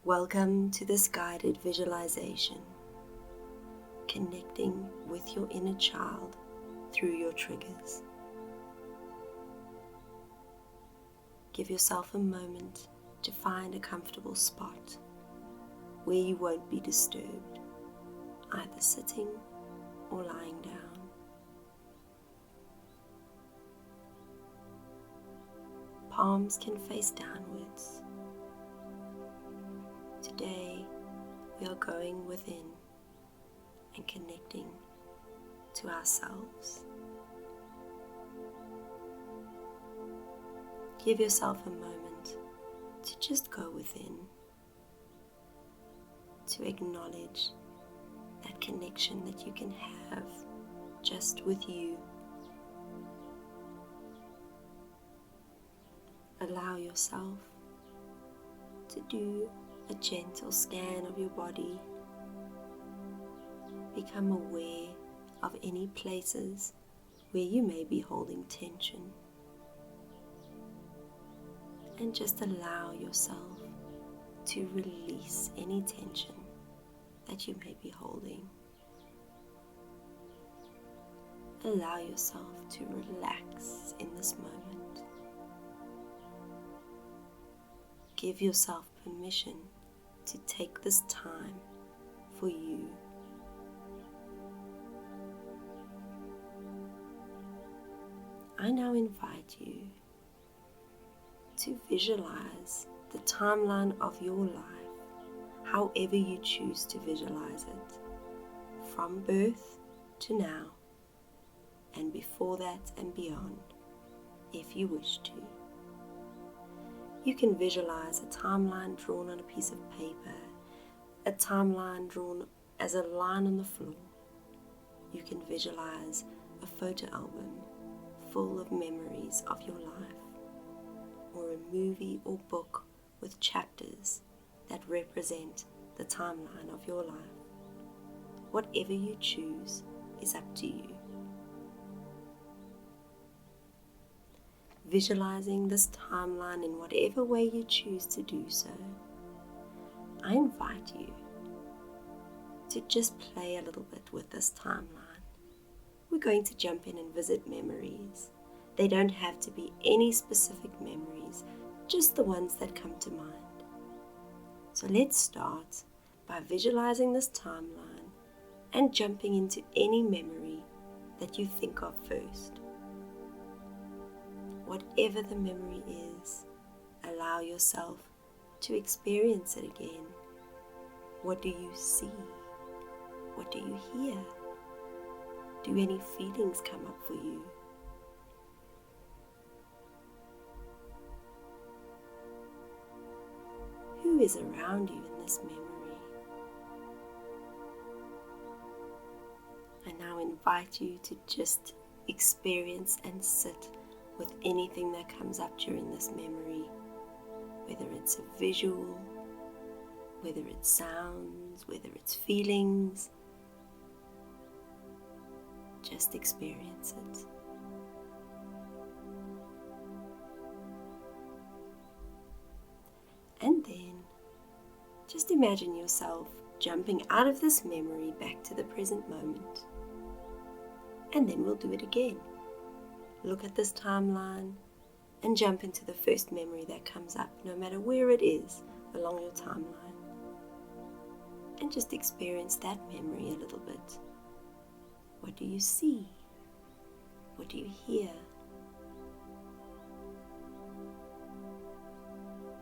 Welcome to this guided visualization, connecting with your inner child through your triggers. Give yourself a moment to find a comfortable spot where you won't be disturbed, either sitting or lying down. Palms can face downwards. Today, we are going within and connecting to ourselves. Give yourself a moment to just go within, to acknowledge that connection that you can have just with you. Allow yourself to do a gentle scan of your body. Become aware of any places where you may be holding tension. And just allow yourself to release any tension that you may be holding. Allow yourself to relax in this moment. Give yourself permission to take this time for you. I now invite you to visualize the timeline of your life, however you choose to visualize it, from birth to now, and before that and beyond, if you wish to. You can visualize a timeline drawn on a piece of paper, a timeline drawn as a line on the floor. You can visualize a photo album full of memories of your life, or a movie or book with chapters that represent the timeline of your life. Whatever you choose is up to you. Visualizing this timeline in whatever way you choose to do so, I invite you to just play a little bit with this timeline. We're going to jump in and visit memories. They don't have to be any specific memories, just the ones that come to mind. So let's start by visualizing this timeline and jumping into any memory that you think of first. Whatever the memory is, allow yourself to experience it again. What do you see? What do you hear? Do any feelings come up for you? Who is around you in this memory? I now invite you to just experience and sit with anything that comes up during this memory, whether it's a visual, whether it's sounds, whether it's feelings. Just experience it. And then just imagine yourself jumping out of this memory back to the present moment. And then we'll do it again. Look at this timeline and jump into the first memory that comes up, no matter where it is along your timeline. And just experience that memory a little bit. What do you see? What do you hear?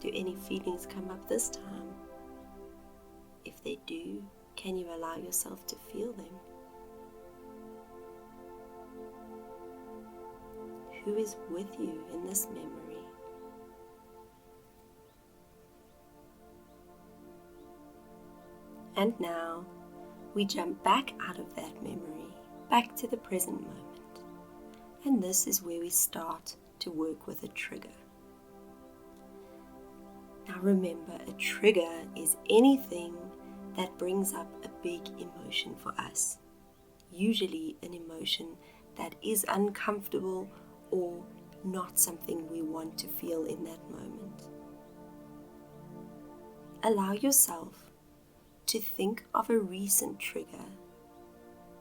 Do any feelings come up this time? If they do, can you allow yourself to feel them? Who is with you in this memory? And now we jump back out of that memory, back to the present moment. And this is where we start to work with a trigger. Now remember, a trigger is anything that brings up a big emotion for us. Usually an emotion that is uncomfortable or not something we want to feel in that moment. Allow yourself to think of a recent trigger,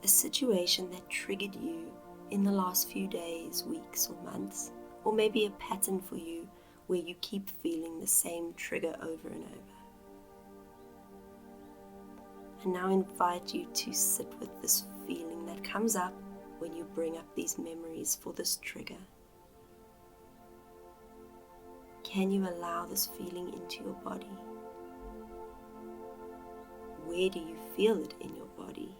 a situation that triggered you in the last few days, weeks, or months, or maybe a pattern for you where you keep feeling the same trigger over and over. And now invite you to sit with this feeling that comes up when you bring up these memories for this trigger. Can you allow this feeling into your body? Where do you feel it in your body?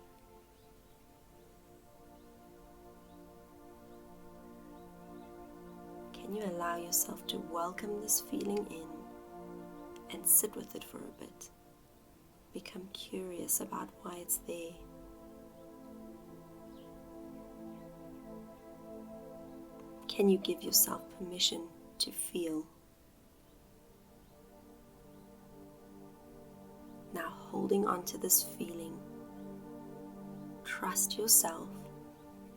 Can you allow yourself to welcome this feeling in and sit with it for a bit? Become curious about why it's there. Can you give yourself permission to feel? Now, holding on to this feeling, trust yourself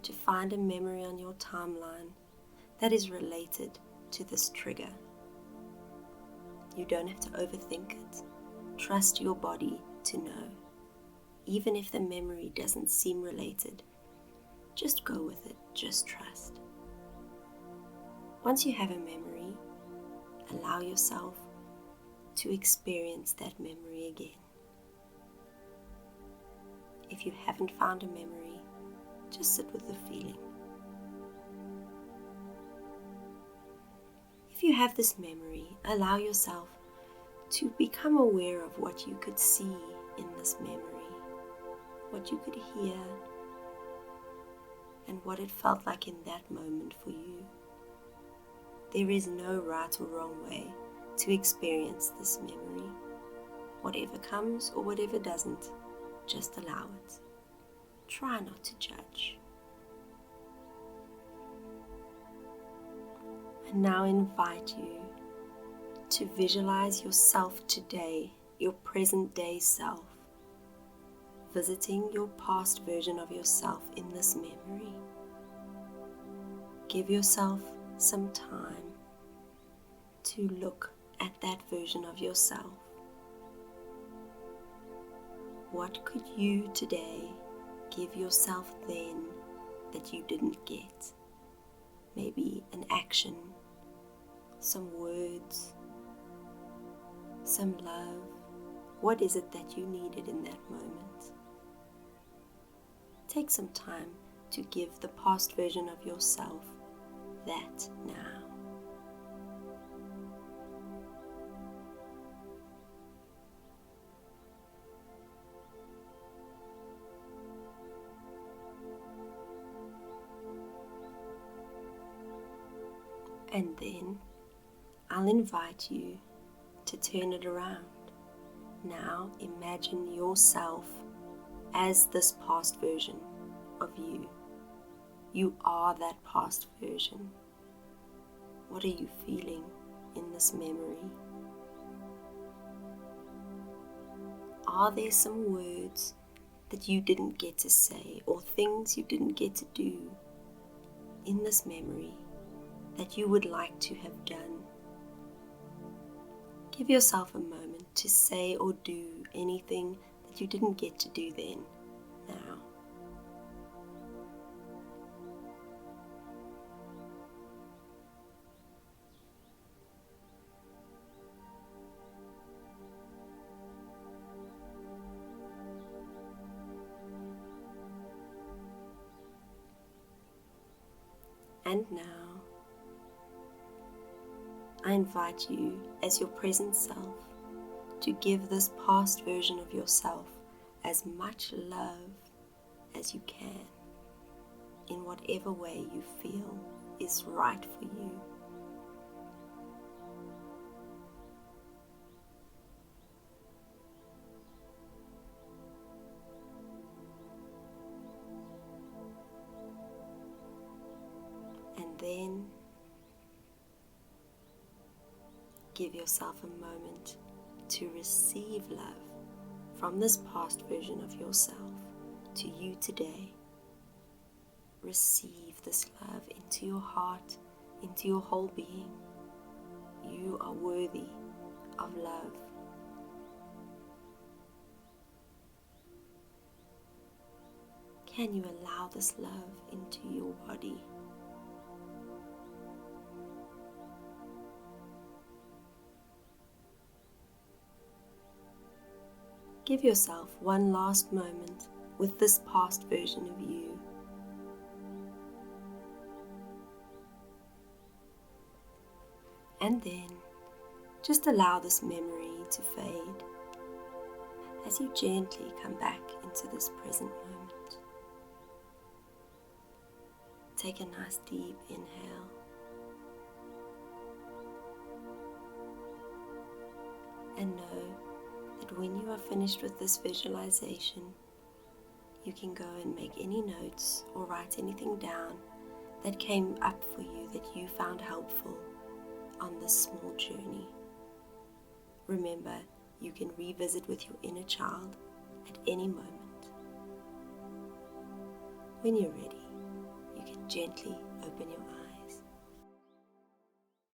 to find a memory on your timeline that is related to this trigger. You don't have to overthink it. Trust your body to know. Even if the memory doesn't seem related, just go with it, just trust. Once you have a memory, allow yourself to experience that memory again. If you haven't found a memory, just sit with the feeling. If you have this memory, allow yourself to become aware of what you could see in this memory, what you could hear, and what it felt like in that moment for you. There is no right or wrong way to experience this memory. Whatever comes or whatever doesn't, just allow it. Try not to judge. And now invite you to visualize yourself today, your present day self, visiting your past version of yourself in this memory. Give yourself some time to look at that version of yourself. What could you today give yourself then that you didn't get? Maybe an action, some words, some love. What is it that you needed in that moment? Take some time to give the past version of yourself that now. And then I'll invite you to turn it around. Now imagine yourself as this past version of you. You are that past version. What are you feeling in this memory? Are there some words that you didn't get to say or things you didn't get to do in this memory that you would like to have done? Give yourself a moment to say or do anything that you didn't get to do then, now. And now, I invite you as your present self to give this past version of yourself as much love as you can in whatever way you feel is right for you. And then give yourself a moment to receive love from this past version of yourself to you today. Receive this love into your heart, into your whole being. You are worthy of love. Can you allow this love into your body? Give yourself one last moment with this past version of you. And then just allow this memory to fade as you gently come back into this present moment. Take a nice deep inhale. And know that when you are finished with this visualization, you can go and make any notes or write anything down that came up for you that you found helpful on this small journey. Remember, you can revisit with your inner child at any moment. When you're ready, you can gently open your eyes.